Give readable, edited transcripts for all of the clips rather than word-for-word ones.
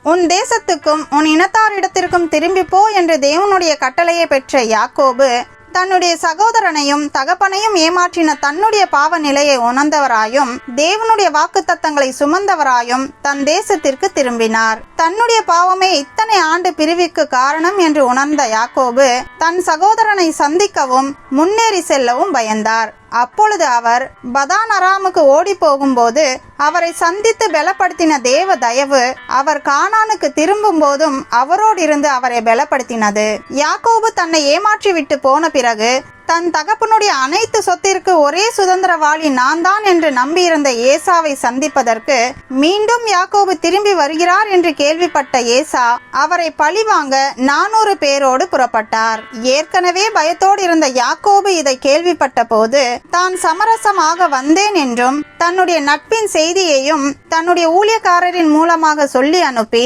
உன் தேசத்துக்கும் உன் இனத்தாரிடத்திற்கும் திரும்பி போ என்று தேவனுடைய கட்டளையை பெற்ற யாக்கோபு தன்னுடைய சகோதரனையும் தகப்பனையும் ஏமாற்றின தன்னுடைய பாவ நிலையை உணர்ந்தவராயும் தேவனுடைய வாக்குத்தத்தங்களை சுமந்தவராயும் தன் தேசத்திற்கு திரும்பினார். தன்னுடைய பாவமே இத்தனை ஆண்டு பிரிவுக்கு காரணம் என்று உணர்ந்த யாக்கோபு தன் சகோதரனை சந்திக்கவும் முன்னேறி செல்லவும் பயந்தார். அப்பொழுது அவர் பதான் அராமுக்கு ஓடி போகும்போது அவரை சந்தித்து பலப்படுத்தின தேவ தயவு அவர் கானானுக்கு திரும்பும் போதும் அவரோடு இருந்து அவரை பலப்படுத்தினது. யாக்கோபு தன்னை ஏமாற்றி விட்டு போன பிறகு தன் தகப்பனுடைய அனைத்து சொத்திற்கு ஒரே சுதந்திரவாளி நான் தான் என்று நம்பியிருந்த ஏசாவை சந்திப்பதற்கு மீண்டும் யாக்கோபு திரும்பி வருகிறார் என்று கேள்விப்பட்ட ஏசா அவரை பழிவாங்க 400 பேரோடு புறப்பட்டார். ஏற்கனவே பயத்தோடு இருந்த யாக்கோபு இதை கேள்விப்பட்ட போது தான் சமரசமாக வந்தேன் என்றும் தன்னுடைய நட்பின் செய்தியையும் தன்னுடைய ஊழியக்காரரின் மூலமாக சொல்லி அனுப்பி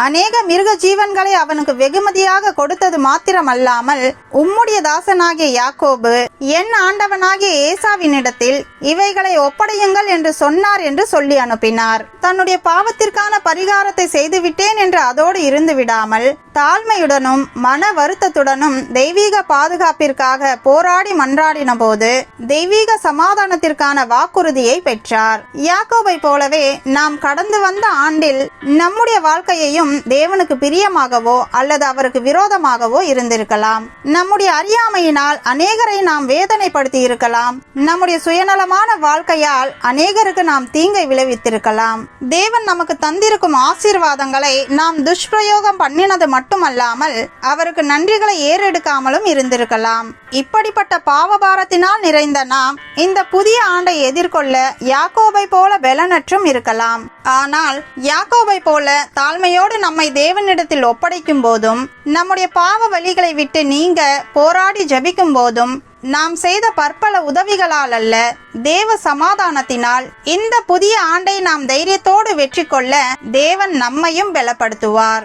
அநேக மிருக ஜீவன்களை அவனுக்கு வெகுமதியாக கொடுத்தது மாத்திரமல்லாமல் உம்முடைய தாசனாகிய யாக்கோபு என் ஆண்டவனாகிய ஏசாவினிடத்தில் இவைகளை ஒப்படையுங்கள் என்று சொன்னார் என்று சொல்லி அனுப்பினார். தன்னுடைய பாவத்திற்கான பரிகாரத்தை செய்துவிட்டேன் என்று அதோடு இருந்து விடாமல் தாழ்மையுடனும் மன வருத்தத்துடனும் தெய்வீக பாதுகாப்பிற்காக போராடி மன்றாடின போது தெய்வீக சமாதானத்திற்கான வாக்குறுதியை பெற்றார். யாக்கோபை போலவே நாம் கடந்து வந்த ஆண்டில் நம்முடைய வாழ்க்கையையும் தேவனுக்கு பிரியமாகவோ அல்லது அவருக்கு விரோதமாகவோ இருந்திருக்கலாம். நம்முடைய அறியாமையினால் அநேகரை நாம் வேதனைப்படுத்தி இருக்கலாம். நம்முடைய சுயநலமான வாழ்க்கையால் அநேகருக்கு நாம் தீங்கை விளைவித்திருக்கலாம். தேவன் நமக்கு தந்திருக்கும் ஆசீர்வாதங்களை நாம் துஷ்பிரயோகம் பண்ணினது மட்டுமல்லாமல் அவருக்கு நன்றிகளை ஏறெடுக்காமலும் இருந்திருக்கலாம். இப்படிப்பட்ட பாவபாரத்தினால் நிறைந்த நாம் இந்த புதிய ஆண்டை எதிர்கொள்ள யாக்கோபை போல பலனற்றும் இருக்கலாம். ஆனால் யாக்கோபை போல தாழ்மையோடு நம்மை தேவனிடத்தில் ஒப்படைக்கும் போதும் நம்முடைய பாவ வழிகளை விட்டு நீங்க போராடி ஜபிக்கும் போதும் நாம் செய்த பற்பல உதவிகளால் அல்ல, தேவ சமாதானத்தினால் இந்த புதிய ஆண்டை நாம் தைரியத்தோடு வெற்றி கொள்ள தேவன் நம்மையும் பலப்படுத்துவார்.